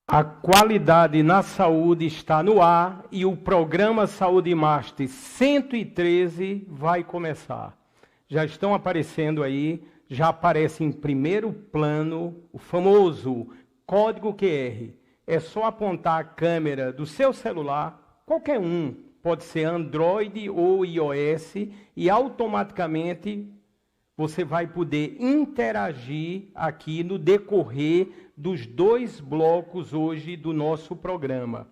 A qualidade na saúde está no ar e o programa Saúde Master 113 vai começar. Já estão aparecendo aí, já aparece em primeiro plano o famoso código QR. É só apontar a câmera do seu celular, qualquer um, pode ser Android ou iOS, e automaticamente você vai poder interagir aqui no decorrer dos 2 blocos hoje do nosso programa.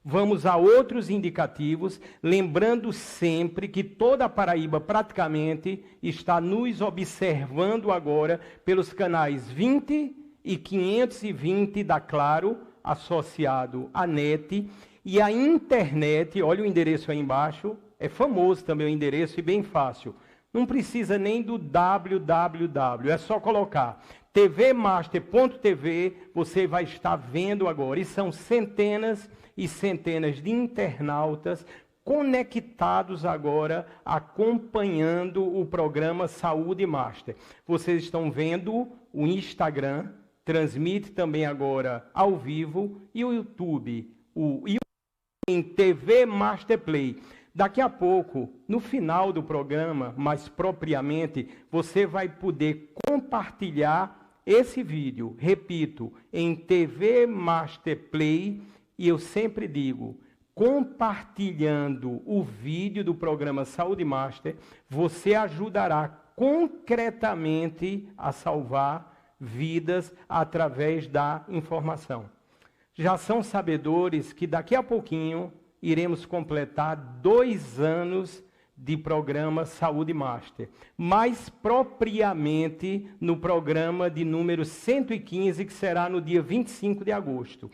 Vamos a outros indicativos, lembrando sempre que toda a Paraíba praticamente está nos observando agora pelos canais 20 e 520 da Claro, associado à NET, e a internet, olha o endereço aí embaixo, é famoso também o endereço e bem fácil. Não precisa nem do www, é só colocar tvmaster.tv, você vai estar vendo agora. E são centenas e centenas de internautas conectados agora, acompanhando o programa Saúde Master. Vocês estão vendo o Instagram, transmite também agora ao vivo, e o YouTube, em TV Master Play. Daqui a pouco, no final do programa, mais propriamente, você vai poder compartilhar esse vídeo, repito, em TV Master Play, e eu sempre digo, compartilhando o vídeo do programa Saúde Master, você ajudará concretamente a salvar vidas através da informação. Já são sabedores que daqui a pouquinho iremos completar 2 anos de programa Saúde Master, mais propriamente no programa de número 115, que será no dia 25 de agosto.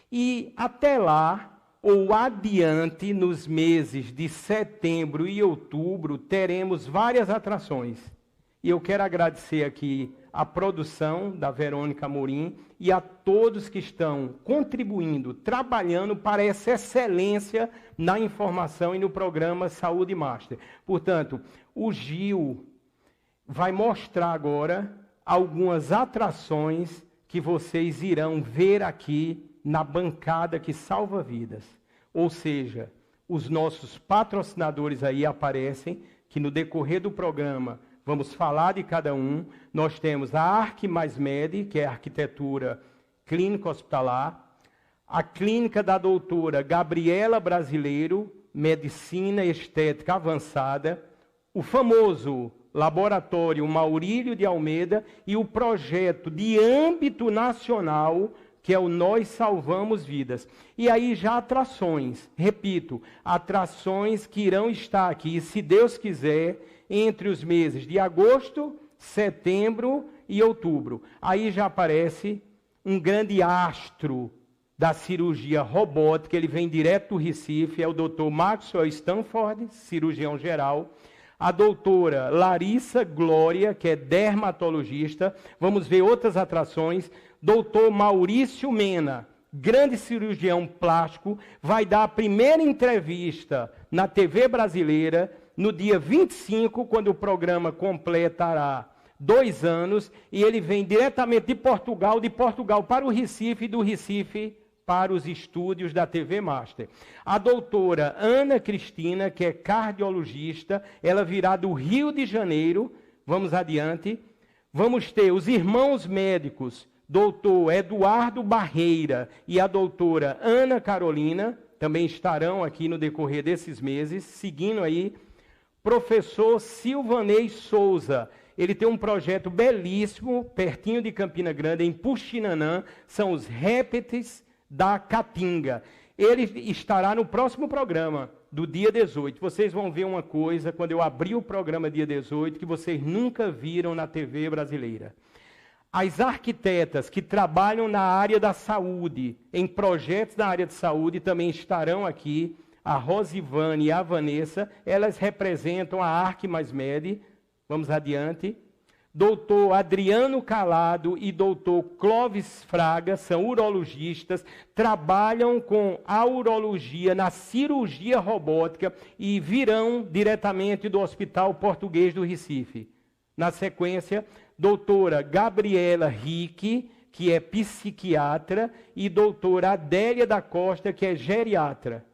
E até lá, ou adiante, nos meses de setembro e outubro, teremos várias atrações. E eu quero agradecer aqui a produção da Verônica Amorim e a todos que estão contribuindo, trabalhando para essa excelência na informação e no programa Saúde Master. Portanto, o Gil vai mostrar agora algumas atrações que vocês irão ver aqui na bancada que salva vidas. Ou seja, os nossos patrocinadores aí aparecem, que no decorrer do programa vamos falar de cada um. Nós temos a ArcMaisMed, que é a arquitetura clínica hospitalar, a clínica da doutora Gabriela Brasileiro, medicina estética avançada, o famoso laboratório Maurílio de Almeida e o projeto de âmbito nacional, que é o Nós Salvamos Vidas. E aí já atrações, repito, atrações que irão estar aqui, se Deus quiser, entre os meses de agosto, setembro e outubro. Aí já aparece um grande astro da cirurgia robótica, ele vem direto do Recife, é o Dr. Maxwell Stanford, cirurgião geral, a doutora Larissa Glória, que é dermatologista, vamos ver outras atrações, Dr. Maurício Mena, grande cirurgião plástico, vai dar a primeira entrevista na TV brasileira, no dia 25, quando o programa completará 2 anos, e ele vem diretamente de Portugal para o Recife, e do Recife para os estúdios da TV Master. A doutora Ana Cristina, que é cardiologista, ela virá do Rio de Janeiro, vamos adiante. Vamos ter os irmãos médicos, doutor Eduardo Barreira e a doutora Ana Carolina, também estarão aqui no decorrer desses meses, seguindo aí. Professor Silvanei Souza, ele tem um projeto belíssimo, pertinho de Campina Grande, em Puxinanã, são os répteis da Caatinga. Ele estará no próximo programa, do dia 18. Vocês vão ver uma coisa, quando eu abrir o programa dia 18, que vocês nunca viram na TV brasileira. As arquitetas que trabalham na área da saúde, em projetos da área de saúde, também estarão aqui. A Rosivane e a Vanessa, elas representam a ArcMaisMed. Vamos adiante. Doutor Adriano Calado e doutor Clóvis Fraga são urologistas, trabalham com a urologia na cirurgia robótica e virão diretamente do Hospital Português do Recife. Na sequência, doutora Gabriela Rick, que é psiquiatra, e doutora Adélia da Costa, que é geriatra.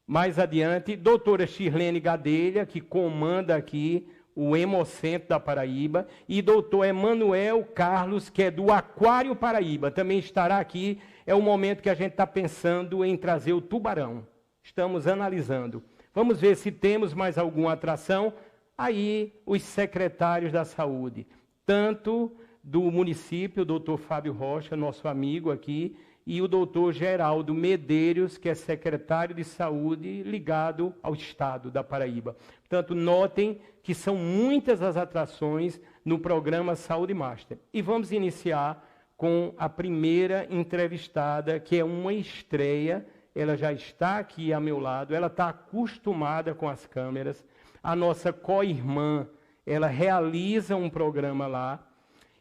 Mais adiante, doutora Shirlene Gadelha, que comanda aqui o Hemocentro da Paraíba, e doutor Emanuel Carlos, que é do Aquário Paraíba, também estará aqui. É o momento que a gente está pensando em trazer o tubarão. Estamos analisando. Vamos ver se temos mais alguma atração. Aí, os secretários da saúde, tanto do município, o doutor Fábio Rocha, nosso amigo aqui, e o doutor Geraldo Medeiros, que é secretário de saúde ligado ao estado da Paraíba. Portanto, notem que são muitas as atrações no programa Saúde Master. E vamos iniciar com a primeira entrevistada, que é uma estreia. Ela já está aqui ao meu lado, ela está acostumada com as câmeras. A nossa co-irmã, ela realiza um programa lá.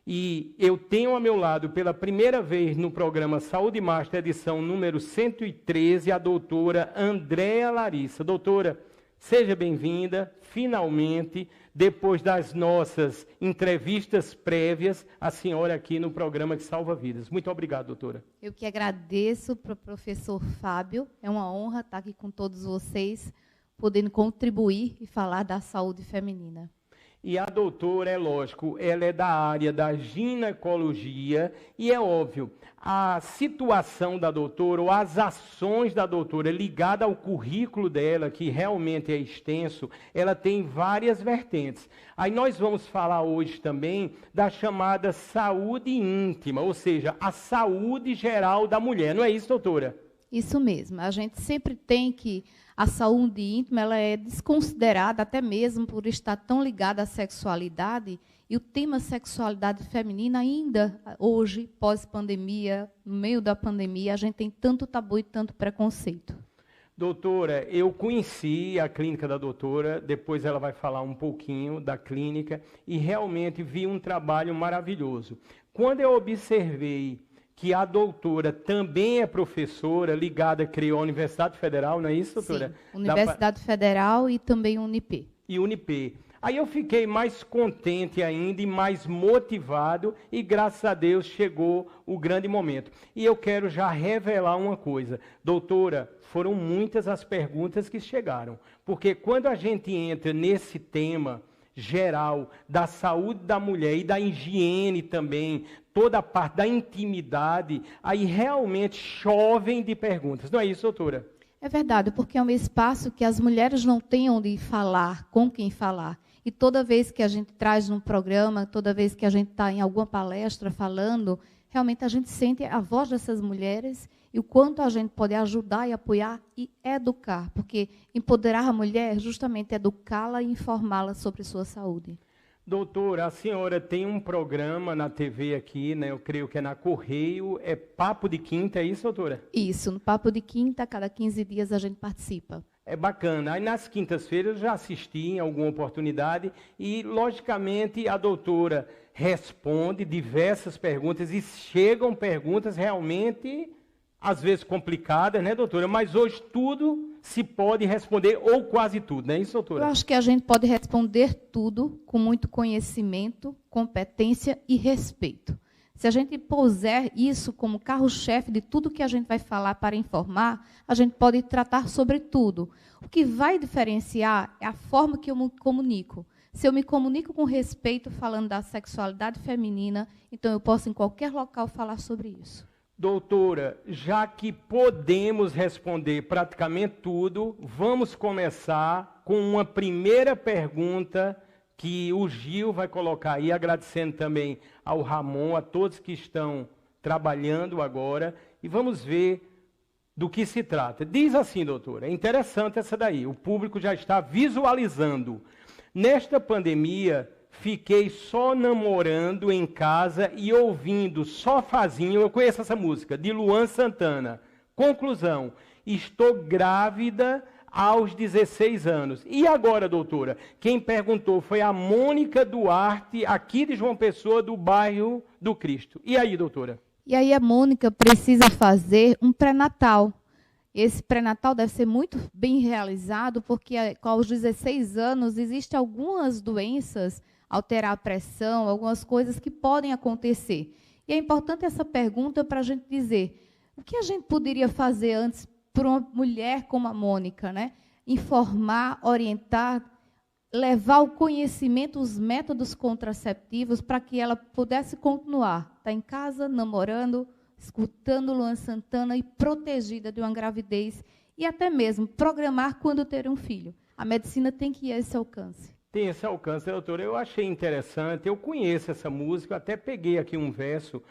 E eu tenho ao meu lado, pela primeira vez no programa Saúde Master, edição número 113, a doutora Andréa Larissa. Doutora, seja bem-vinda, finalmente, depois das nossas entrevistas prévias, a senhora aqui no programa que salva vidas. Muito obrigado, doutora. Eu que agradeço para o professor Fábio. É uma honra estar aqui com todos vocês, podendo contribuir e falar da saúde feminina. E a doutora, é lógico, ela é da área da ginecologia e é óbvio, a situação da doutora ou as ações da doutora ligada ao currículo dela, que realmente é extenso, ela tem várias vertentes. Aí nós vamos falar hoje também da chamada saúde íntima, ou seja, a saúde geral da mulher. Não é isso, doutora? Isso mesmo. A gente sempre tem que... A saúde íntima ela é desconsiderada até mesmo por estar tão ligada à sexualidade, e o tema sexualidade feminina ainda hoje, pós-pandemia, no meio da pandemia, a gente tem tanto tabu e tanto preconceito. Doutora, eu conheci a clínica da doutora, depois ela vai falar um pouquinho da clínica, e realmente vi um trabalho maravilhoso. Quando eu observei que a doutora também é professora, ligada, creio, à Universidade Federal, não é isso, doutora? Sim, Universidade Federal e também Unip. E Unip. Aí eu fiquei mais contente ainda e mais motivado, e graças a Deus chegou o grande momento. E eu quero já revelar uma coisa. Doutora, foram muitas as perguntas que chegaram, porque quando a gente entra nesse tema geral da saúde da mulher e da higiene também, toda a parte da intimidade, aí realmente chovem de perguntas. Não é isso, doutora? É verdade, porque é um espaço que as mulheres não têm onde falar, com quem falar. E toda vez que a gente traz num programa, toda vez que a gente está em alguma palestra falando, realmente a gente sente a voz dessas mulheres e o quanto a gente pode ajudar e apoiar e educar, porque empoderar a mulher é justamente educá-la e informá-la sobre sua saúde. Doutora, a senhora tem um programa na TV aqui, né? Eu creio que é na Correio, é Papo de Quinta, é isso, doutora? Isso, no Papo de Quinta, a cada 15 dias a gente participa. É bacana. Aí nas quintas-feiras eu já assisti em alguma oportunidade e, logicamente, a doutora responde diversas perguntas e chegam perguntas realmente, às vezes complicadas, né, doutora? Mas hoje tudo se pode responder, ou quase tudo, não é isso, doutora? Eu acho que a gente pode responder tudo com muito conhecimento, competência e respeito. Se a gente puser isso como carro-chefe de tudo que a gente vai falar para informar, a gente pode tratar sobre tudo. O que vai diferenciar é a forma que eu me comunico. Se eu me comunico com respeito, falando da sexualidade feminina, então eu posso em qualquer local falar sobre isso. Doutora, já que podemos responder praticamente tudo, vamos começar com uma primeira pergunta que o Gil vai colocar aí, agradecendo também ao Ramon, a todos que estão trabalhando agora, e vamos ver do que se trata. Diz assim, doutora, é interessante essa daí, o público já está visualizando. Nesta pandemia, fiquei só namorando em casa e ouvindo sofazinho, eu conheço essa música, de Luan Santana. Conclusão, estou grávida aos 16 anos. E agora, doutora? Quem perguntou foi a Mônica Duarte, aqui de João Pessoa, do bairro do Cristo. E aí, doutora? E aí a Mônica precisa fazer um pré-natal. Esse pré-natal deve ser muito bem realizado, porque aos 16 anos existem algumas doenças, alterar a pressão, algumas coisas que podem acontecer. E é importante essa pergunta para a gente dizer, o que a gente poderia fazer antes para uma mulher como a Mônica, né? Informar, orientar, levar o conhecimento, os métodos contraceptivos para que ela pudesse continuar, estar em casa, namorando, escutando Luan Santana e protegida de uma gravidez e até mesmo programar quando ter um filho. A medicina tem que ir a esse alcance. Tem esse alcance, doutora. Eu achei interessante, eu conheço essa música, até peguei aqui um verso.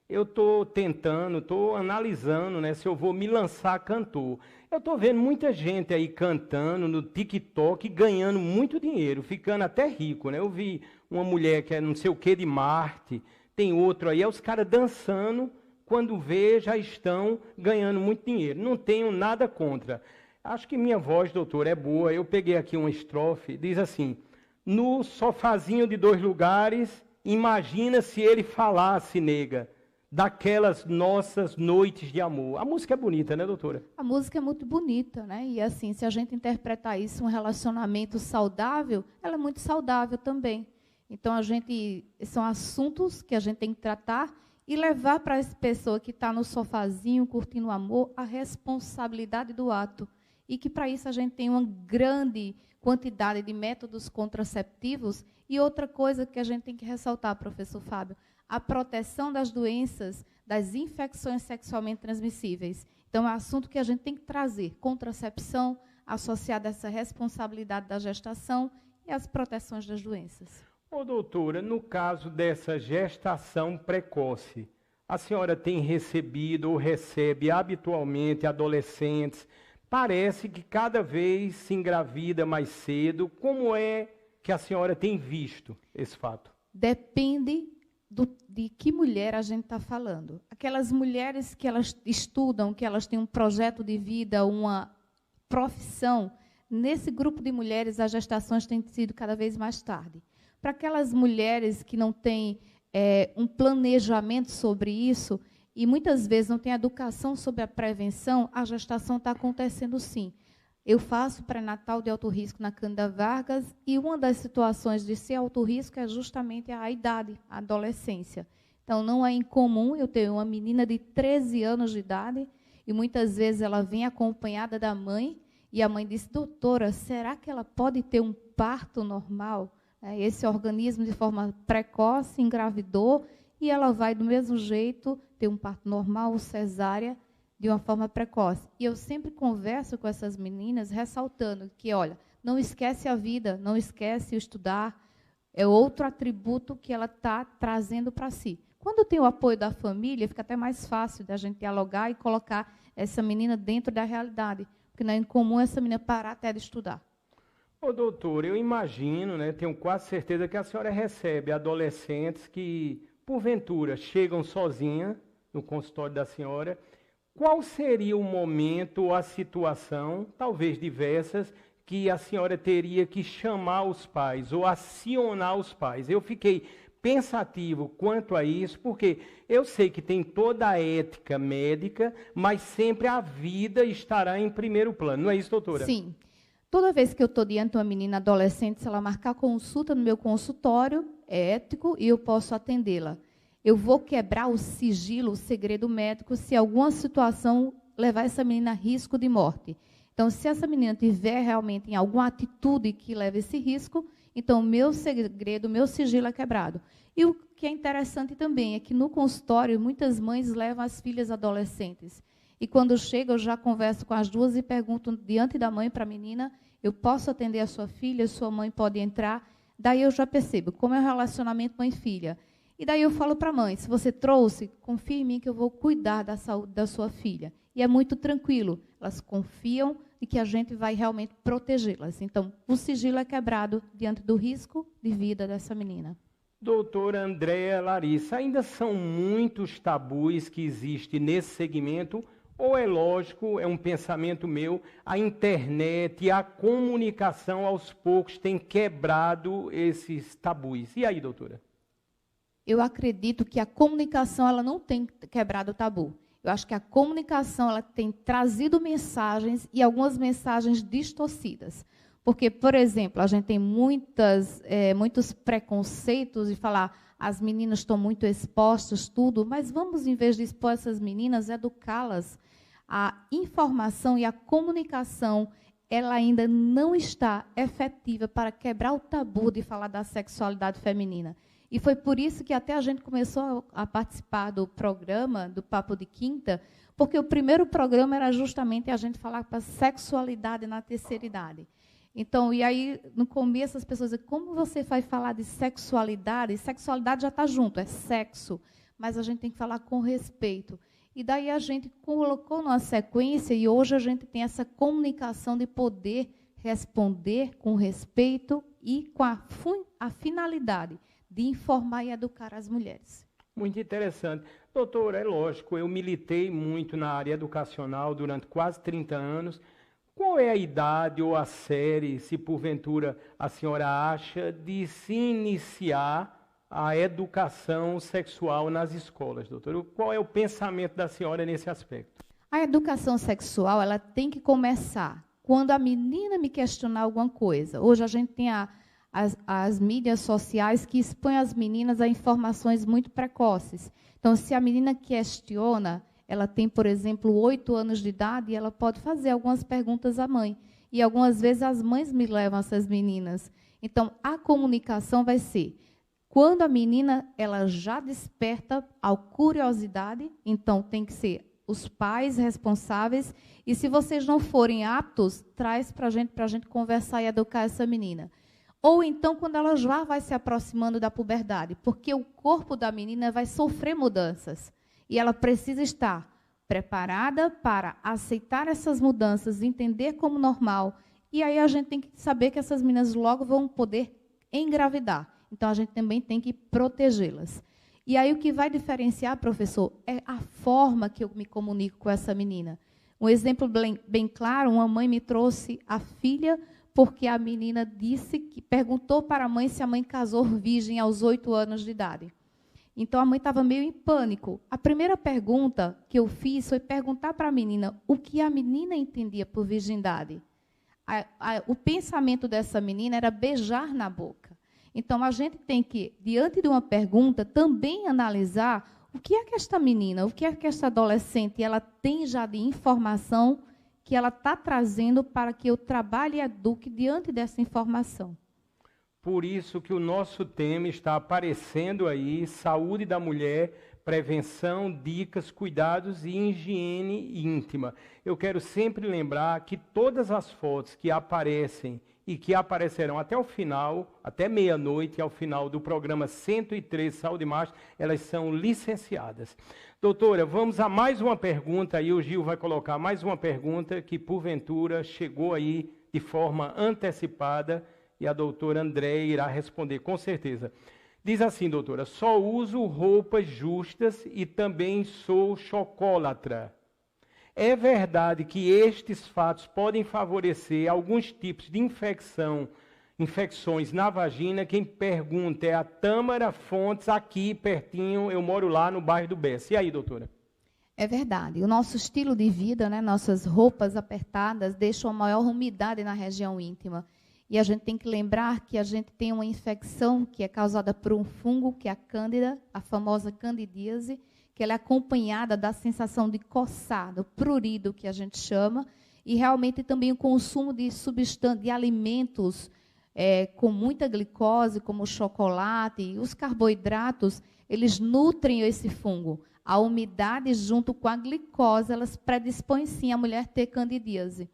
Eu estou tentando, estou analisando, né, se eu vou me lançar cantor. Eu estou vendo muita gente aí cantando no TikTok, ganhando muito dinheiro, ficando até rico, né? Eu vi uma mulher que é não sei o que de Marte, tem outro aí, é os caras dançando, quando vê já estão ganhando muito dinheiro. Não tenho nada contra. Acho que minha voz, doutor, é boa. Eu peguei aqui uma estrofe, diz assim: no sofazinho de 2 lugares, imagina se ele falasse, nega, daquelas nossas noites de amor. A música é bonita, né, doutora? A música é muito bonita, né? E assim, se a gente interpretar isso um relacionamento saudável, ela é muito saudável também. Então, são assuntos que a gente tem que tratar e levar para essa pessoa que está no sofazinho, curtindo o amor, a responsabilidade do ato. E que, para isso, a gente tem uma grande quantidade de métodos contraceptivos. E outra coisa que a gente tem que ressaltar, professor Fábio, a proteção das doenças, das infecções sexualmente transmissíveis. Então, é um assunto que a gente tem que trazer. Contracepção, associada a essa responsabilidade da gestação e as proteções das doenças. Ô, doutora, no caso dessa gestação precoce, a senhora tem recebido ou recebe habitualmente adolescentes? Parece que cada vez se engravida mais cedo. Como é que a senhora tem visto esse fato? Depende de que mulher a gente está falando. Aquelas mulheres que elas estudam, que elas têm um projeto de vida, uma profissão, nesse grupo de mulheres as gestações têm sido cada vez mais tarde. Para aquelas mulheres que não têm um planejamento sobre isso, e muitas vezes não têm educação sobre a prevenção, a gestação está acontecendo sim. Eu faço pré-natal de alto risco na Cândida Vargas e uma das situações de ser alto risco é justamente a idade, a adolescência. Então, não é incomum eu ter uma menina de 13 anos de idade e muitas vezes ela vem acompanhada da mãe e a mãe diz, doutora, será que ela pode ter um parto normal? Esse organismo, de forma precoce, engravidou e ela vai, do mesmo jeito, ter um parto normal ou cesárea, de uma forma precoce. E eu sempre converso com essas meninas, ressaltando que, olha, não esquece a vida, não esquece o estudar, é outro atributo que ela está trazendo para si. Quando tem o apoio da família, fica até mais fácil da gente dialogar e colocar essa menina dentro da realidade, porque não é incomum essa menina parar até de estudar. Ô, doutor, eu imagino, né, tenho quase certeza que a senhora recebe adolescentes que, porventura, chegam sozinha no consultório da senhora. Qual seria o momento ou a situação, talvez diversas, que a senhora teria que chamar os pais ou acionar os pais? Eu fiquei pensativo quanto a isso, porque eu sei que tem toda a ética médica, mas sempre a vida estará em primeiro plano. Não é isso, doutora? Sim. Toda vez que eu estou diante de uma menina adolescente, se ela marcar consulta no meu consultório, é ético e eu posso atendê-la. Eu vou quebrar o sigilo, o segredo médico, se alguma situação levar essa menina a risco de morte. Então, se essa menina tiver realmente em alguma atitude que leve esse risco, então o meu segredo, o meu sigilo é quebrado. E o que é interessante também é que no consultório, muitas mães levam as filhas adolescentes. E quando chega, eu já converso com as duas e pergunto diante da mãe para a menina, eu posso atender a sua filha, sua mãe pode entrar? Daí eu já percebo como é o relacionamento mãe-filha. E daí eu falo para a mãe, se você trouxe, confie em mim que eu vou cuidar da saúde da sua filha. E é muito tranquilo, elas confiam e que a gente vai realmente protegê-las. Então, o sigilo é quebrado diante do risco de vida dessa menina. Doutora Andréa Larissa, ainda são muitos tabus que existem nesse segmento, ou é lógico, é um pensamento meu, a internet e a comunicação aos poucos tem quebrado esses tabus. E aí, doutora? Eu acredito que a comunicação ela não tem quebrado o tabu. Eu acho que a comunicação ela tem trazido mensagens e algumas mensagens distorcidas. Porque, por exemplo, a gente tem muitos preconceitos de falar as meninas estão muito expostas, tudo, mas vamos, em vez de expor essas meninas, educá-las. A informação e a comunicação, ela ainda não está efetiva para quebrar o tabu de falar da sexualidade feminina. E foi por isso que até a gente começou a participar do programa, do Papo de Quinta, porque o primeiro programa era justamente a gente falar para sexualidade na terceira idade. Então, e aí, no começo, as pessoas dizem, como você vai falar de sexualidade? Sexualidade já está junto, é sexo, mas a gente tem que falar com respeito. E daí a gente colocou numa sequência, e hoje a gente tem essa comunicação de poder responder com respeito e com a finalidade de informar e educar as mulheres. Muito interessante. Doutora, é lógico, eu militei muito na área educacional durante quase 30 anos. Qual é a idade ou a série, se porventura a senhora acha, de se iniciar a educação sexual nas escolas, doutora? Qual é o pensamento da senhora nesse aspecto? A educação sexual, ela tem que começar quando a menina me questionar alguma coisa. Hoje a gente tem as mídias sociais que expõem as meninas a informações muito precoces. Então, se a menina questiona, ela tem, por exemplo, 8 anos de idade, e ela pode fazer algumas perguntas à mãe. E algumas vezes as mães me levam essas meninas. Então, a comunicação vai ser, quando a menina ela já desperta a curiosidade, então tem que ser os pais responsáveis, e se vocês não forem aptos, traz para a gente conversar e educar essa menina. Ou então, quando ela já vai se aproximando da puberdade, porque o corpo da menina vai sofrer mudanças. E ela precisa estar preparada para aceitar essas mudanças, entender como normal. E aí a gente tem que saber que essas meninas logo vão poder engravidar. Então, a gente também tem que protegê-las. E aí o que vai diferenciar, professor, é a forma que eu me comunico com essa menina. Um exemplo bem claro, uma mãe me trouxe a filha porque a menina perguntou para a mãe se a mãe casou virgem aos 8 anos de idade. Então, a mãe estava meio em pânico. A primeira pergunta que eu fiz foi perguntar para a menina o que a menina entendia por virgindade. O pensamento dessa menina era beijar na boca. Então, a gente tem que, diante de uma pergunta, também analisar o que é que esta menina, o que é que esta adolescente, ela tem já de informação que ela está trazendo para que eu trabalhe e eduque diante dessa informação. Por isso que o nosso tema está aparecendo aí, saúde da mulher, prevenção, dicas, cuidados e higiene íntima. Eu quero sempre lembrar que todas as fotos que aparecem e que aparecerão até o final, até meia-noite, ao final do programa 103 Saúde Master, elas são licenciadas. Doutora, vamos a mais uma pergunta, aí o Gil vai colocar mais uma pergunta que, porventura, chegou aí de forma antecipada, e a doutora Andréia irá responder, com certeza. Diz assim, doutora, só uso roupas justas e também sou chocólatra. É verdade que estes fatos podem favorecer alguns tipos de infecções na vagina? Quem pergunta é a Tâmara Fontes, aqui pertinho, eu moro lá no bairro do Bessa. E aí, doutora? É verdade. O nosso estilo de vida, né, nossas roupas apertadas, deixam a maior umidade na região íntima. E a gente tem que lembrar que a gente tem uma infecção que é causada por um fungo, que é a cândida, a famosa candidíase, que ela é acompanhada da sensação de coçar, do prurido, que a gente chama, e realmente também o consumo de substâncias, de alimentos com muita glicose, como o chocolate, e os carboidratos, eles nutrem esse fungo. A umidade junto com a glicose, elas predispõem sim a mulher a ter candidíase.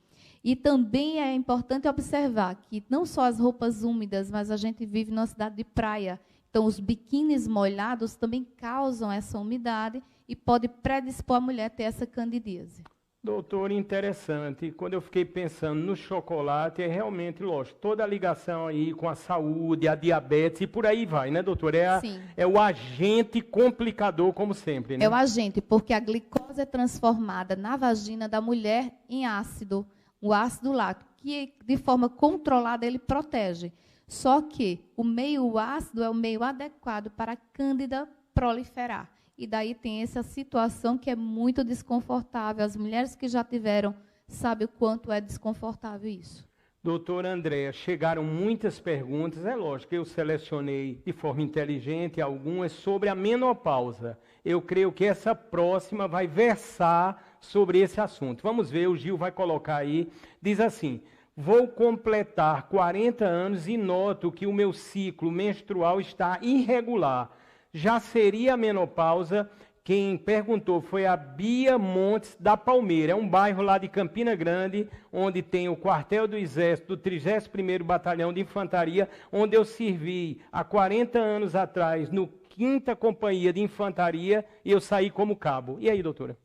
E também é importante observar que não só as roupas úmidas, mas a gente vive numa cidade de praia. Então, os biquínis molhados também causam essa umidade e pode predispor a mulher a ter essa candidíase. Doutor, interessante. Quando eu fiquei pensando no chocolate, é realmente, lógico, toda a ligação aí com a saúde, a diabetes e por aí vai, né, doutor? É o agente complicador, como sempre, né? É o agente, porque a glicose é transformada na vagina da mulher em ácido. O ácido lático, que de forma controlada ele protege. Só que o meio ácido é o meio adequado para a cândida proliferar. E daí tem essa situação que é muito desconfortável. As mulheres que já tiveram sabem o quanto é desconfortável isso. Doutora Andréa, chegaram muitas perguntas, é lógico, eu selecionei de forma inteligente algumas sobre a menopausa. Eu creio que essa próxima vai versar sobre esse assunto. Vamos ver, o Gil vai colocar aí, diz assim: vou completar 40 anos e noto que o meu ciclo menstrual está irregular. Já seria a menopausa? Quem perguntou foi a Bia Montes da Palmeira. É um bairro lá de Campina Grande, onde tem o quartel do Exército, do 31º Batalhão de Infantaria, onde eu servi há 40 anos atrás no 5ª Companhia de Infantaria e eu saí como cabo. E aí, doutora?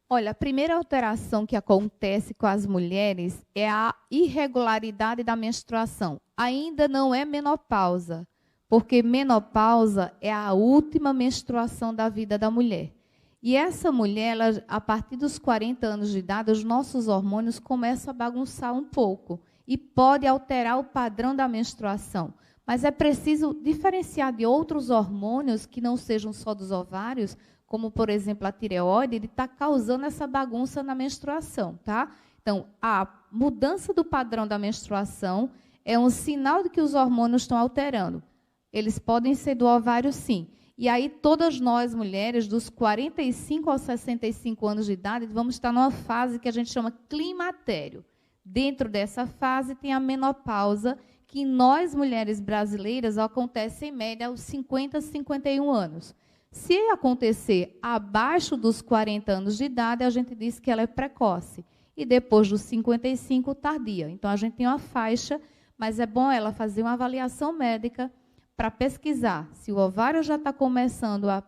Olha, a primeira alteração que acontece com as mulheres é a irregularidade da menstruação. Ainda não é menopausa, porque menopausa é a última menstruação da vida da mulher. E essa mulher, ela, a partir dos 40 anos de idade, os nossos hormônios começam a bagunçar um pouco e pode alterar o padrão da menstruação. Mas é preciso diferenciar de outros hormônios que não sejam só dos ovários, como, por exemplo, a tireoide, ele está causando essa bagunça na menstruação, tá? Então, a mudança do padrão da menstruação é um sinal de que os hormônios estão alterando. Eles podem ser do ovário, sim. E aí, todas nós, mulheres, dos 45 aos 65 anos de idade, vamos estar numa fase que a gente chama climatério. Dentro dessa fase tem a menopausa, que em nós, mulheres brasileiras, acontece em média aos 50 a 51 anos. Se acontecer abaixo dos 40 anos de idade, a gente diz que ela é precoce. E depois dos 55, tardia. Então, a gente tem uma faixa, mas é bom ela fazer uma avaliação médica para pesquisar se o ovário já está começando a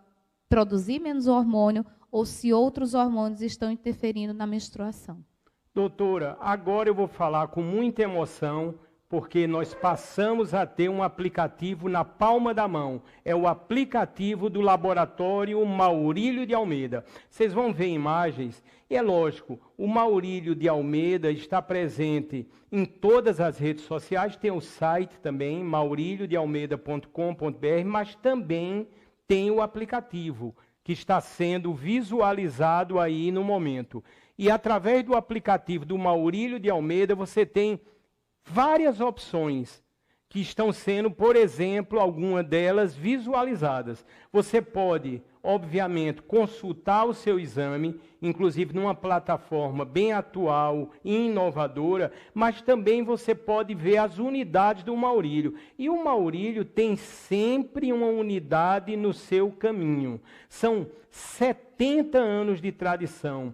produzir menos hormônio ou se outros hormônios estão interferindo na menstruação. Doutora, agora eu vou falar com muita emoção, porque nós passamos a ter um aplicativo na palma da mão. É o aplicativo do laboratório Maurílio de Almeida. Vocês vão ver imagens, e é lógico, o Maurílio de Almeida está presente em todas as redes sociais, tem o site também, mauriliodealmeida.com.br, mas também tem o aplicativo, que está sendo visualizado aí no momento. E através do aplicativo do Maurílio de Almeida, você tem várias opções que estão sendo, por exemplo, algumas delas visualizadas. Você pode, obviamente, consultar o seu exame, inclusive numa plataforma bem atual e inovadora, mas também você pode ver as unidades do Maurílio. E o Maurílio tem sempre uma unidade no seu caminho. São 70 anos de tradição,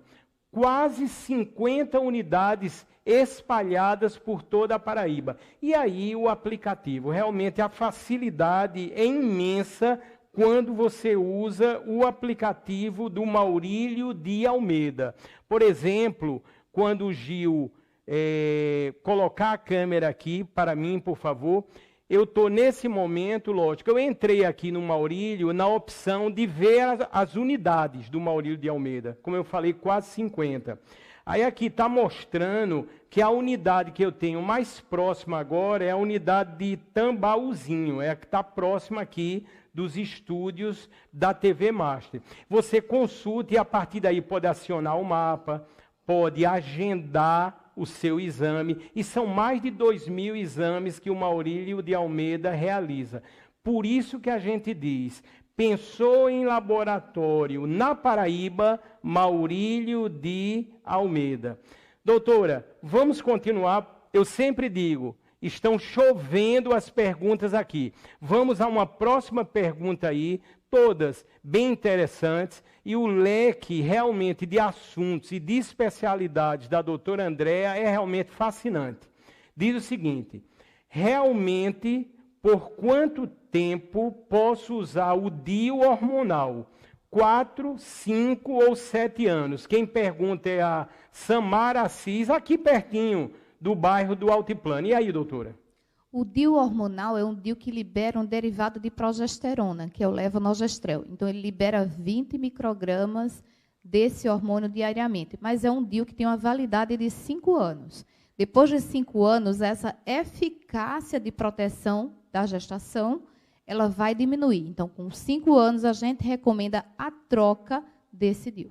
quase 50 unidades espalhadas por toda a Paraíba. E aí o aplicativo, realmente a facilidade é imensa quando você usa o aplicativo do Maurílio de Almeida. Por exemplo, quando o Gil colocar a câmera aqui para mim, por favor, eu estou nesse momento, lógico, eu entrei aqui no Maurílio na opção de ver as unidades do Maurílio de Almeida. Como eu falei, quase 50. Aí aqui está mostrando que a unidade que eu tenho mais próxima agora é a unidade de Tambaúzinho, é a que está próxima aqui dos estúdios da TV Master. Você consulta e a partir daí pode acionar o mapa, pode agendar o seu exame, e são mais de 2.000 exames que o Maurílio de Almeida realiza. Por isso que a gente diz, pensou em laboratório na Paraíba, Maurílio de Almeida. Doutora, vamos continuar. Eu sempre digo, estão chovendo as perguntas aqui. Vamos a uma próxima pergunta aí, todas bem interessantes, e o leque realmente de assuntos e de especialidades da doutora Andréa é realmente fascinante. Diz o seguinte: realmente, por quanto tempo posso usar o DIU hormonal? 4, 5 ou 7 anos? Quem pergunta é a Samara Assis, aqui pertinho do bairro do Altiplano. E aí, doutora? O DIU hormonal é um DIU que libera um derivado de progesterona, que é o levonorgestrel. Então, ele libera 20 microgramas desse hormônio diariamente. Mas é um DIU que tem uma validade de 5 anos. Depois de 5 anos, essa eficácia de proteção da gestação, ela vai diminuir. Então, com 5 anos, a gente recomenda a troca desse DIU.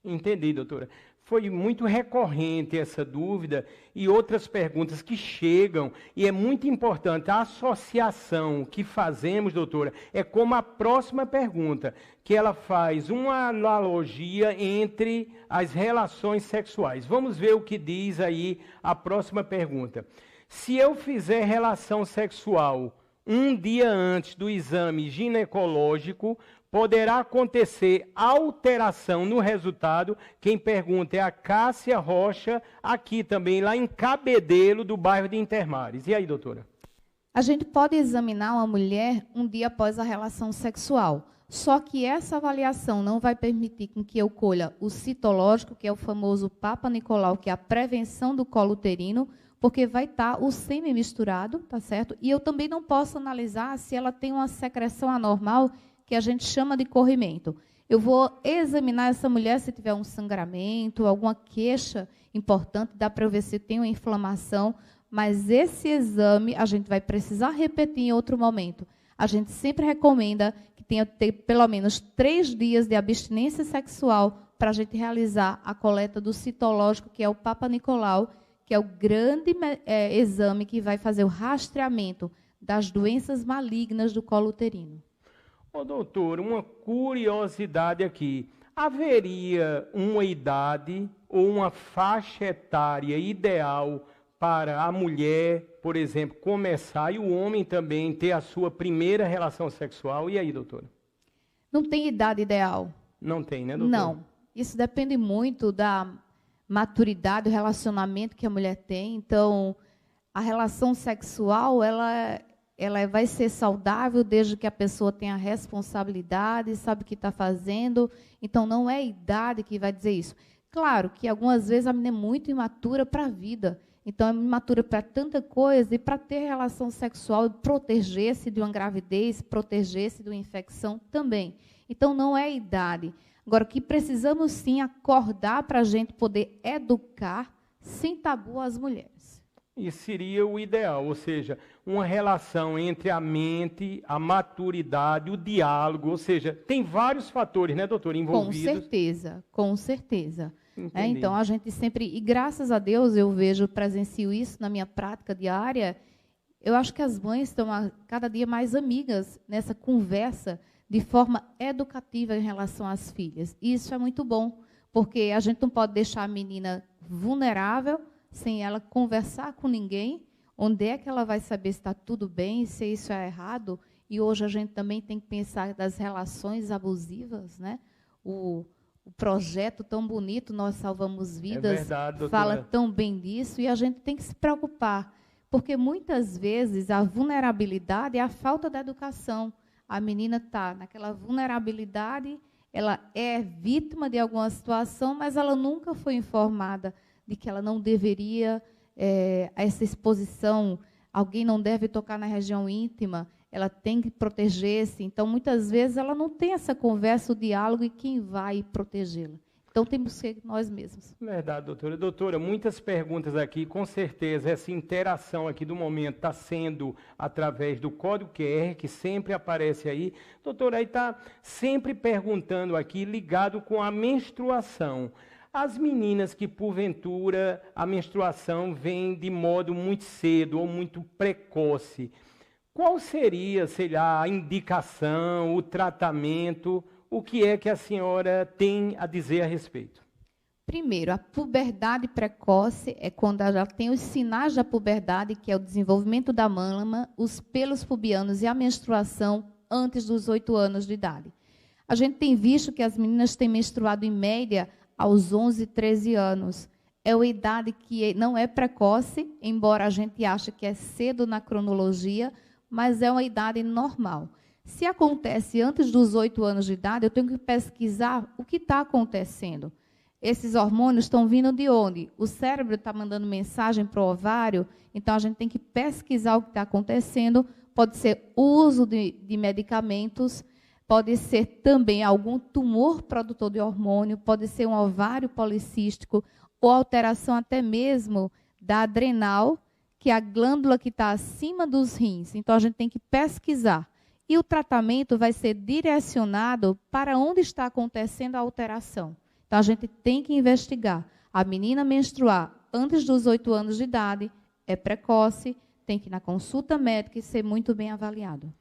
Entendi, doutora. Foi muito recorrente essa dúvida e outras perguntas que chegam, e é muito importante a associação que fazemos, doutora, é como a próxima pergunta, que ela faz uma analogia entre as relações sexuais. Vamos ver o que diz aí a próxima pergunta. Se eu fizer relação sexual um dia antes do exame ginecológico, poderá acontecer alteração no resultado? Quem pergunta é a Cássia Rocha, aqui também, lá em Cabedelo, do bairro de Intermares. E aí, doutora? A gente pode examinar uma mulher um dia após a relação sexual, só que essa avaliação não vai permitir com que eu colha o citológico, que é o famoso Papa Nicolau, que é a prevenção do colo uterino, porque vai estar o sêmen misturado, tá certo? E eu também não posso analisar se ela tem uma secreção anormal, que a gente chama de corrimento. Eu vou examinar essa mulher se tiver um sangramento, alguma queixa importante, dá para eu ver se tem uma inflamação, mas esse exame a gente vai precisar repetir em outro momento. A gente sempre recomenda que tenha ter pelo menos 3 dias de abstinência sexual para a gente realizar a coleta do citológico, que é o Papa Nicolau, que é o grande exame que vai fazer o rastreamento das doenças malignas do colo uterino. Ô, doutor, uma curiosidade aqui. Haveria uma idade ou uma faixa etária ideal para a mulher, por exemplo, começar e o homem também ter a sua primeira relação sexual? E aí, doutora? Não tem idade ideal. Não tem, né, doutora? Não. Isso depende muito da maturidade, do relacionamento que a mulher tem. Então, a relação sexual, ela vai ser saudável desde que a pessoa tenha responsabilidade, sabe o que está fazendo. Então, não é a idade que vai dizer isso. Claro que algumas vezes a menina é muito imatura para a vida. Então, é imatura para tanta coisa e para ter relação sexual e proteger-se de uma gravidez, proteger-se de uma infecção também. Então, não é a idade. Agora, o que precisamos sim acordar para a gente poder educar sem tabu as mulheres. E seria o ideal, ou seja, uma relação entre a mente, a maturidade, o diálogo, ou seja, tem vários fatores, né, doutor, envolvidos. Com certeza. Então, a gente sempre, e graças a Deus eu presencio isso na minha prática diária, eu acho que as mães estão cada dia mais amigas nessa conversa de forma educativa em relação às filhas. E isso é muito bom, porque a gente não pode deixar a menina vulnerável, sem ela conversar com ninguém, onde é que ela vai saber se está tudo bem, se isso é errado. E hoje a gente também tem que pensar das relações abusivas, né? O projeto tão bonito, Nós Salvamos Vidas, verdade, fala tão bem disso, e a gente tem que se preocupar, porque muitas vezes a vulnerabilidade é a falta da educação. A menina está naquela vulnerabilidade, ela é vítima de alguma situação, mas ela nunca foi informada de que ela não deveria, essa exposição, alguém não deve tocar na região íntima, ela tem que proteger-se. Então, muitas vezes, ela não tem essa conversa, o diálogo, e quem vai protegê-la? Então, temos que ser nós mesmos. Verdade, doutora. Doutora, muitas perguntas aqui, com certeza, essa interação aqui do momento está sendo através do código QR, que sempre aparece aí. Doutora, aí está sempre perguntando aqui, ligado com a menstruação. As meninas que, porventura, a menstruação vem de modo muito cedo ou muito precoce, qual seria, sei lá, a indicação, o tratamento, o que é que a senhora tem a dizer a respeito? Primeiro, a puberdade precoce é quando ela já tem os sinais da puberdade, que é o desenvolvimento da mama, os pelos pubianos e a menstruação antes dos 8 anos de idade. A gente tem visto que as meninas têm menstruado em média aos 11, 13 anos. É uma idade que não é precoce, embora a gente ache que é cedo na cronologia, mas é uma idade normal. Se acontece antes dos 8 anos de idade, eu tenho que pesquisar o que está acontecendo. Esses hormônios estão vindo de onde? O cérebro está mandando mensagem para o ovário, então a gente tem que pesquisar o que está acontecendo. Pode ser uso de medicamentos, pode ser também algum tumor produtor de hormônio, pode ser um ovário policístico, ou alteração até mesmo da adrenal, que é a glândula que está acima dos rins. Então, a gente tem que pesquisar. E o tratamento vai ser direcionado para onde está acontecendo a alteração. Então, a gente tem que investigar. A menina menstruar antes dos 8 anos de idade é precoce, tem que ir na consulta médica e ser muito bem avaliado.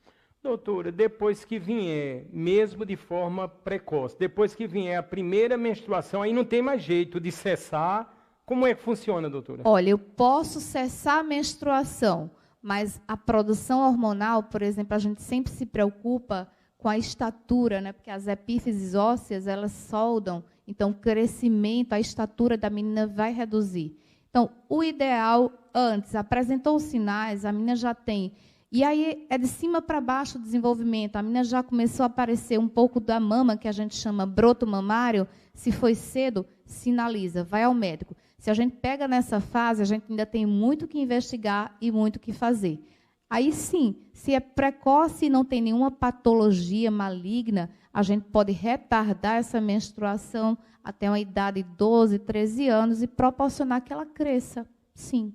Doutora, depois que vier, mesmo de forma precoce, depois que vier a primeira menstruação, aí não tem mais jeito de cessar. Como é que funciona, doutora? Olha, eu posso cessar a menstruação, mas a produção hormonal, por exemplo, a gente sempre se preocupa com a estatura, né? Porque as epífises ósseas, elas soldam, então o crescimento, a estatura da menina vai reduzir. Então, o ideal, antes, apresentou os sinais, a menina já tem. E aí é de cima para baixo o desenvolvimento. A menina já começou a aparecer um pouco da mama, que a gente chama broto mamário. Se foi cedo, sinaliza, vai ao médico. Se a gente pega nessa fase, a gente ainda tem muito que investigar e muito que fazer. Aí sim, se é precoce e não tem nenhuma patologia maligna, a gente pode retardar essa menstruação até uma idade de 12, 13 anos e proporcionar que ela cresça, sim.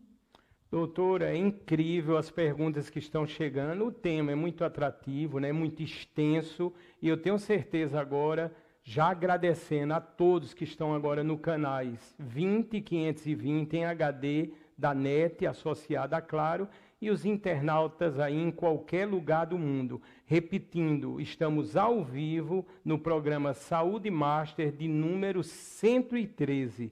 Doutora, é incrível as perguntas que estão chegando. O tema é muito atrativo, né? Muito extenso. E eu tenho certeza agora, já agradecendo a todos que estão agora no canais 20 e 520 em HD da NET, associada a Claro, e os internautas aí em qualquer lugar do mundo. Repetindo, estamos ao vivo no programa Saúde Master de número 113.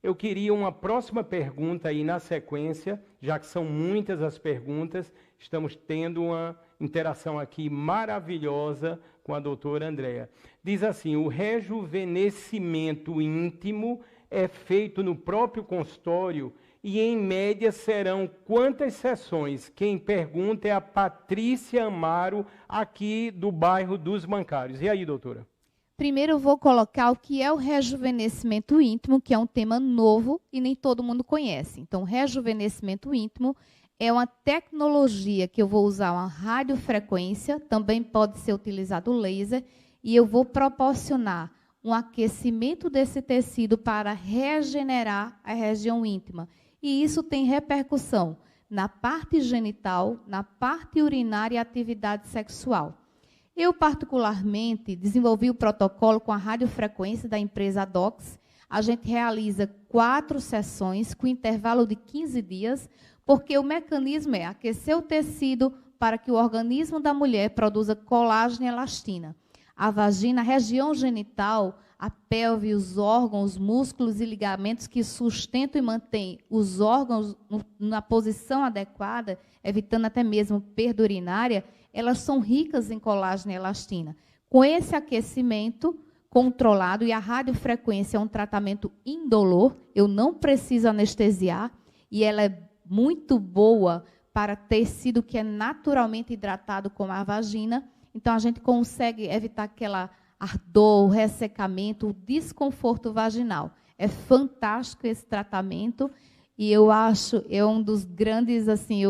Eu queria uma próxima pergunta aí na sequência, já que são muitas as perguntas, estamos tendo uma interação aqui maravilhosa com a doutora Andréa. Diz assim, o rejuvenescimento íntimo é feito no próprio consultório e, em média, serão quantas sessões? Quem pergunta é a Patrícia Amaro, aqui do bairro dos Bancários. E aí, doutora? Primeiro eu vou colocar o que é o rejuvenescimento íntimo, que é um tema novo e nem todo mundo conhece. Então, rejuvenescimento íntimo é uma tecnologia que eu vou usar uma radiofrequência, também pode ser utilizado o laser, e eu vou proporcionar um aquecimento desse tecido para regenerar a região íntima. E isso tem repercussão na parte genital, na parte urinária e atividade sexual. Eu, particularmente, desenvolvi o protocolo com a radiofrequência da empresa Dox. A gente realiza 4 sessões com intervalo de 15 dias, porque o mecanismo é aquecer o tecido para que o organismo da mulher produza colágeno e elastina. A vagina, a região genital, a pelve, os órgãos, os músculos e ligamentos que sustentam e mantêm os órgãos na posição adequada, evitando até mesmo perda urinária, elas são ricas em colágeno e elastina. Com esse aquecimento controlado, e a radiofrequência é um tratamento indolor, eu não preciso anestesiar, e ela é muito boa para tecido que é naturalmente hidratado, como a vagina. Então, a gente consegue evitar aquela ardor, o ressecamento, o desconforto vaginal. É fantástico esse tratamento, e eu acho, é um dos grandes, assim,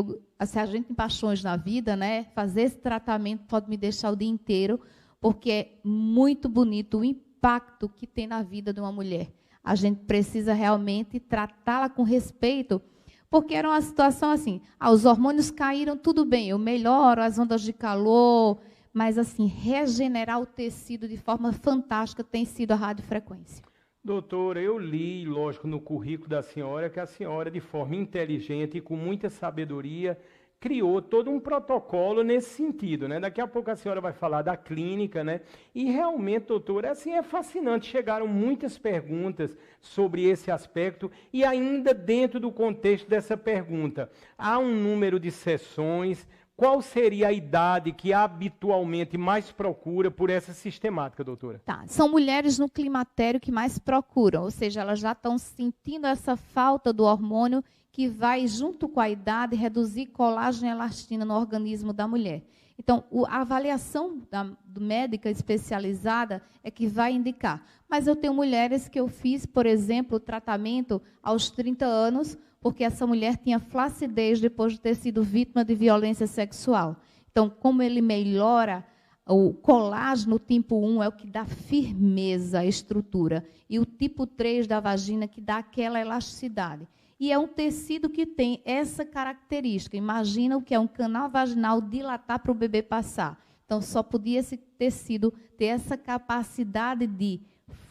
se a gente tem paixões na vida, né, fazer esse tratamento pode me deixar o dia inteiro, porque é muito bonito o impacto que tem na vida de uma mulher. A gente precisa realmente tratá-la com respeito, porque era uma situação assim, os hormônios caíram, tudo bem, eu melhoro as ondas de calor, mas assim, regenerar o tecido de forma fantástica tem sido a radiofrequência. Doutora, eu li, lógico, no currículo da senhora, que a senhora, de forma inteligente e com muita sabedoria, criou todo um protocolo nesse sentido, né? Daqui a pouco a senhora vai falar da clínica, né? E realmente, doutora, assim, é fascinante. Chegaram muitas perguntas sobre esse aspecto e ainda dentro do contexto dessa pergunta, há um número de sessões. Qual seria a idade que habitualmente mais procura por essa sistemática, doutora? Tá, são mulheres no climatério que mais procuram, ou seja, elas já estão sentindo essa falta do hormônio que vai, junto com a idade, reduzir colágeno e elastina no organismo da mulher. Então, a avaliação do médica especializada é que vai indicar. Mas eu tenho mulheres que eu fiz, por exemplo, o tratamento aos 30 anos, porque essa mulher tinha flacidez depois de ter sido vítima de violência sexual. Então, como ele melhora, o colágeno tipo 1 é o que dá firmeza à estrutura, e o tipo 3 da vagina que dá aquela elasticidade. E é um tecido que tem essa característica. Imagina o que é um canal vaginal dilatar para o bebê passar. Então, só podia esse tecido ter essa capacidade de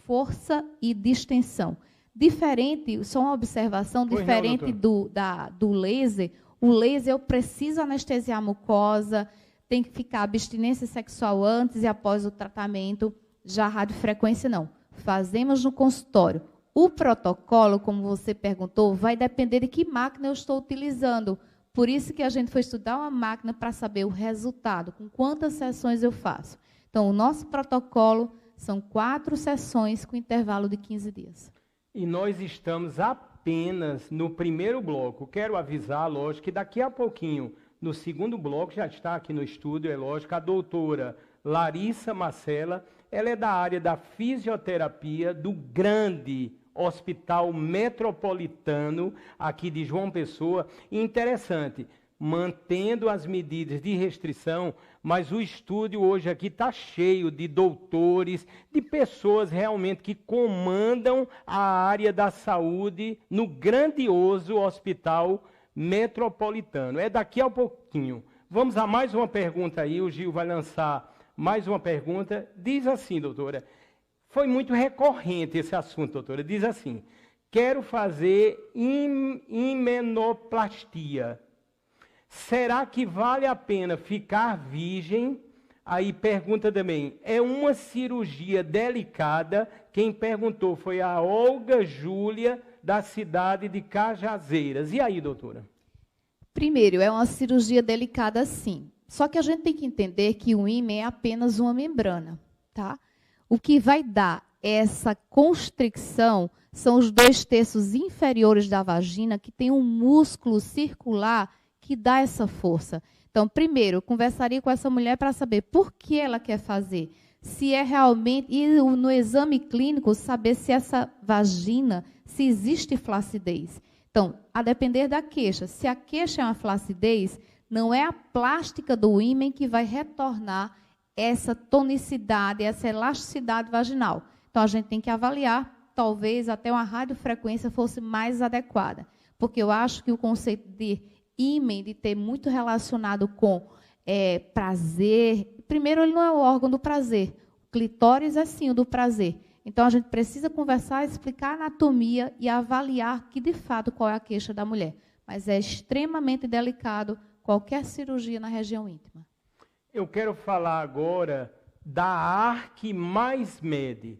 força e distensão. Diferente, só uma observação, diferente do laser. O laser eu preciso anestesiar a mucosa, tem que ficar abstinência sexual antes e após o tratamento. Já a radiofrequência não. Fazemos no consultório. O protocolo, como você perguntou, vai depender de que máquina eu estou utilizando. Por isso que a gente foi estudar uma máquina para saber o resultado, com quantas sessões eu faço. Então, o nosso protocolo são 4 sessões com intervalo de 15 dias. E nós estamos apenas no primeiro bloco. Quero avisar, lógico, que daqui a pouquinho, no segundo bloco, já está aqui no estúdio, é lógico, a doutora Larissa Marcela. Ela é da área da fisioterapia do grande Hospital Metropolitano aqui de João Pessoa. E interessante, mantendo as medidas de restrição, mas o estúdio hoje aqui está cheio de doutores, de pessoas realmente que comandam a área da saúde no grandioso Hospital Metropolitano. É daqui a pouquinho. Vamos a mais uma pergunta aí, o Gil vai lançar mais uma pergunta. Diz assim, doutora, foi muito recorrente esse assunto, doutora. Diz assim, quero fazer himenoplastia. Será que vale a pena ficar virgem? Aí pergunta também, é uma cirurgia delicada? Quem perguntou foi a Olga Júlia, da cidade de Cajazeiras. E aí, doutora? Primeiro, é uma cirurgia delicada, sim. Só que a gente tem que entender que o ímen é apenas uma membrana, tá? O que vai dar essa constricção são os 2 terços inferiores da vagina, que tem um músculo circular que dá essa força. Então, primeiro, eu conversaria com essa mulher para saber por que ela quer fazer. Se é realmente, e no exame clínico, saber se essa vagina, se existe flacidez. Então, a depender da queixa, se a queixa é uma flacidez, não é a plástica do ímen que vai retornar essa tonicidade, essa elasticidade vaginal. Então, a gente tem que avaliar, talvez até uma radiofrequência fosse mais adequada. Porque eu acho que o conceito de ímen, de ter muito relacionado com prazer, primeiro, ele não é o órgão do prazer. O clitóris é sim o do prazer. Então, a gente precisa conversar, explicar a anatomia e avaliar que, de fato, qual é a queixa da mulher. Mas é extremamente delicado qualquer cirurgia na região íntima. Eu quero falar agora da ArquiMaisMed.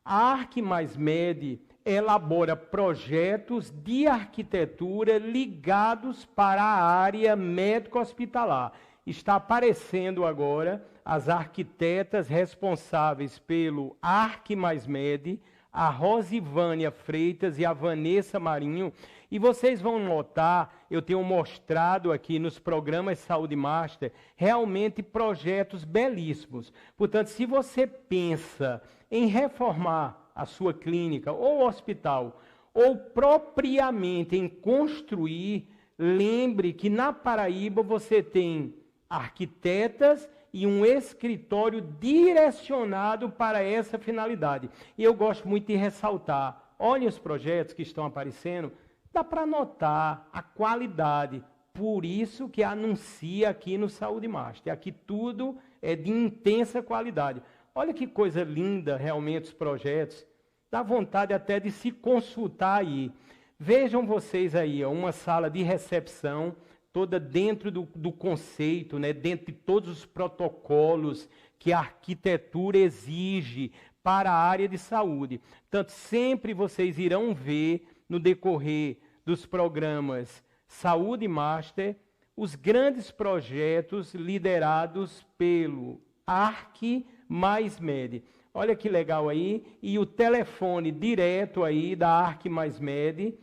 A ArquiMaisMed elabora projetos de arquitetura ligados para a área médico-hospitalar. Está aparecendo agora as arquitetas responsáveis pelo ArquiMaisMed, a Rosivânia Freitas e a Vanessa Marinho. E vocês vão notar, eu tenho mostrado aqui nos programas Saúde Master, realmente projetos belíssimos. Portanto, se você pensa em reformar a sua clínica ou hospital, ou propriamente em construir, lembre que na Paraíba você tem arquitetas e um escritório direcionado para essa finalidade. E eu gosto muito de ressaltar, olhem os projetos que estão aparecendo, dá para notar a qualidade. Por isso que anuncia aqui no Saúde Master. Aqui tudo é de intensa qualidade. Olha que coisa linda realmente os projetos. Dá vontade até de se consultar aí. Vejam vocês aí, ó, uma sala de recepção, toda dentro do conceito, né, dentro de todos os protocolos que a arquitetura exige para a área de saúde. Portanto, sempre vocês irão ver, no decorrer dos programas Saúde Master, os grandes projetos liderados pelo ArquiMaisMed. Olha que legal aí. E o telefone direto aí da ArquiMaisMed,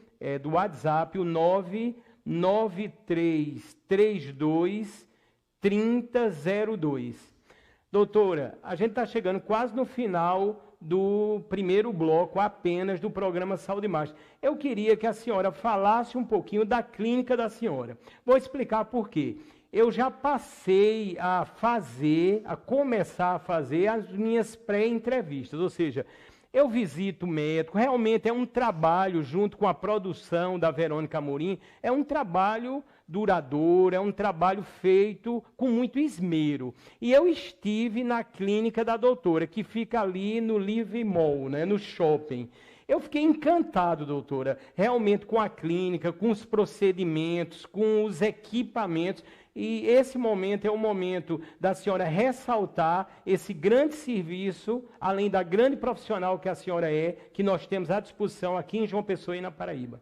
do WhatsApp, o 99332 3002. Doutora, a gente está chegando quase no final do primeiro bloco apenas do programa Saúde Master. Eu queria que a senhora falasse um pouquinho da clínica da senhora. Vou explicar por quê. Eu já passei a começar a fazer as minhas pré-entrevistas, ou seja, eu visito o médico, realmente é um trabalho, junto com a produção da Verônica Amorim, é um trabalho duradouro, é um trabalho feito com muito esmero. E eu estive na clínica da doutora, que fica ali no Live Mall, né, no shopping. Eu fiquei encantado, doutora, realmente com a clínica, com os procedimentos, com os equipamentos. E esse momento é o momento da senhora ressaltar esse grande serviço, além da grande profissional que a senhora é, que nós temos à disposição aqui em João Pessoa e na Paraíba.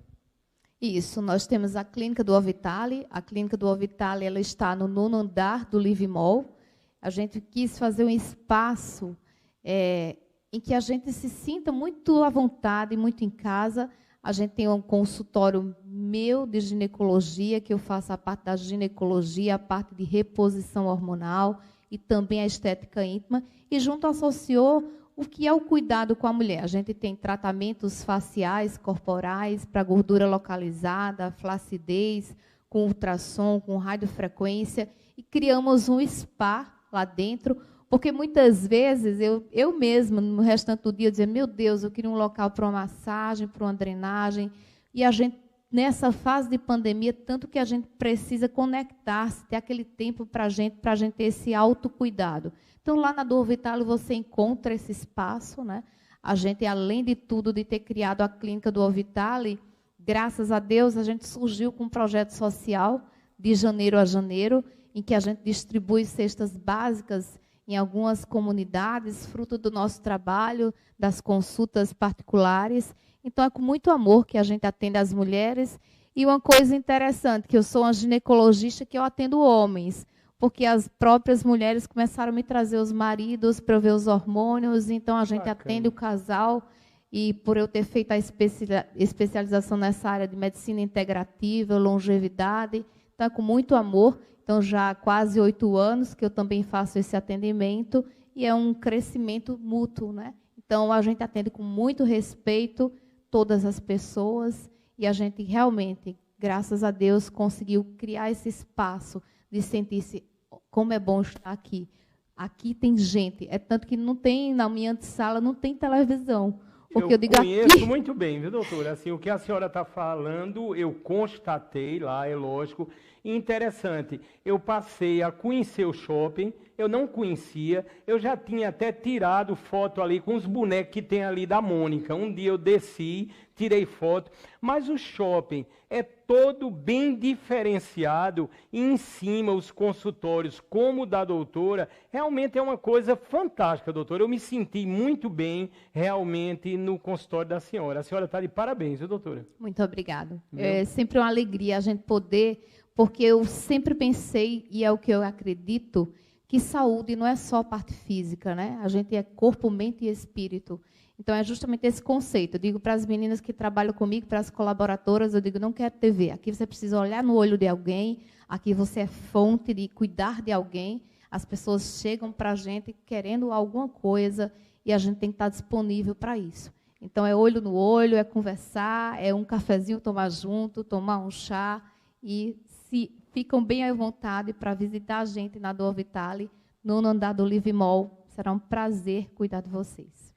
Isso, nós temos a clínica do Ovitale. A clínica do Ovitale, ela está no 9º andar do Live Mall. A gente quis fazer um espaço em que a gente se sinta muito à vontade, muito em casa. A gente tem um consultório meu de ginecologia, que eu faço a parte da ginecologia, a parte de reposição hormonal e também a estética íntima. E junto associou o que é o cuidado com a mulher. A gente tem tratamentos faciais, corporais, para gordura localizada, flacidez, com ultrassom, com radiofrequência. E criamos um spa lá dentro, porque muitas vezes eu mesma, no restante do dia, dizia, meu Deus, eu queria um local para uma massagem, para uma drenagem. E a gente, nessa fase de pandemia, tanto que a gente precisa conectar-se, ter aquele tempo para a gente ter esse autocuidado. Então, lá na do Ovitale, você encontra esse espaço, né? A gente, além de tudo, de ter criado a clínica do Ovitale, graças a Deus, a gente surgiu com um projeto social de janeiro a janeiro, em que a gente distribui cestas básicas em algumas comunidades, fruto do nosso trabalho, das consultas particulares. Então, é com muito amor que a gente atende as mulheres. E uma coisa interessante, que eu sou uma ginecologista que eu atendo homens, porque as próprias mulheres começaram a me trazer os maridos para eu ver os hormônios, então a gente atende o casal. E por eu ter feito a especialização nessa área de medicina integrativa, longevidade, então é com muito amor. Então, já há quase 8 anos que eu também faço esse atendimento, e é um crescimento mútuo, né? Então, a gente atende com muito respeito todas as pessoas, e a gente realmente, graças a Deus, conseguiu criar esse espaço de sentir-se como é bom estar aqui. Aqui tem gente, é tanto que não tem, na minha antessala, não tem televisão. Porque eu digo conheço aqui... muito bem, viu, doutora? Assim, o que a senhora está falando, eu constatei lá, é lógico. Interessante, eu passei a conhecer o shopping, eu não conhecia, eu já tinha até tirado foto ali com os bonecos que tem ali da Mônica. Um dia eu desci, tirei foto, mas o shopping é todo bem diferenciado, e em cima os consultórios, como o da doutora, realmente é uma coisa fantástica, doutora. Eu me senti muito bem, realmente, no consultório da senhora. A senhora está de parabéns, viu, doutora? Muito obrigada. É sempre uma alegria a gente poder... Porque eu sempre pensei, e é o que eu acredito, que saúde não é só parte física, né? A gente é corpo, mente e espírito. Então, é justamente esse conceito. Eu digo para as meninas que trabalham comigo, para as colaboradoras, eu digo, não quero TV. Aqui você precisa olhar no olho de alguém, aqui você é fonte de cuidar de alguém. As pessoas chegam para a gente querendo alguma coisa, e a gente tem que estar disponível para isso. Então, é olho no olho, é conversar, é um cafezinho tomar junto, tomar um chá, e se ficam bem à vontade para visitar a gente na do Ovitale, no andar do Live Mall. Será um prazer cuidar de vocês.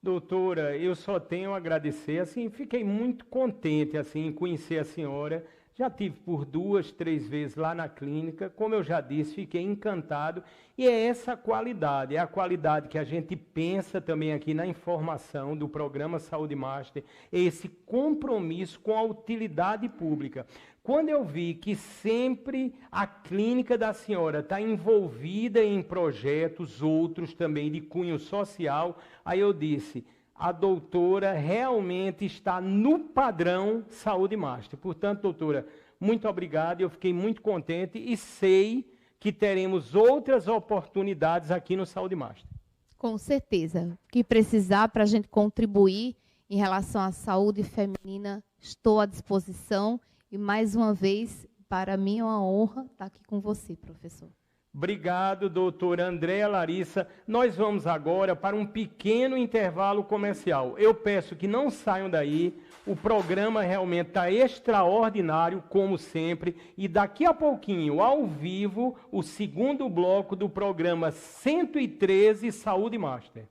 Doutora, eu só tenho a agradecer, assim, fiquei muito contente assim, em conhecer a senhora. Já tive por 2, 3 vezes lá na clínica, como eu já disse, fiquei encantado. E é essa qualidade, é a qualidade que a gente pensa também aqui na informação do programa Saúde Master, esse compromisso com a utilidade pública. Quando eu vi que sempre a clínica da senhora está envolvida em projetos, outros também de cunho social, aí eu disse, a doutora realmente está no padrão Saúde Master. Portanto, doutora, muito obrigado, eu fiquei muito contente e sei que teremos outras oportunidades aqui no Saúde Master. Com certeza. O que precisar para a gente contribuir em relação à saúde feminina, estou à disposição. E, mais uma vez, para mim é uma honra estar aqui com você, professor. Obrigado, doutora Andréa Larissa. Nós vamos agora para um pequeno intervalo comercial. Eu peço que não saiam daí. O programa realmente está extraordinário, como sempre. E daqui a pouquinho, ao vivo, o segundo bloco do programa 113 Saúde Master.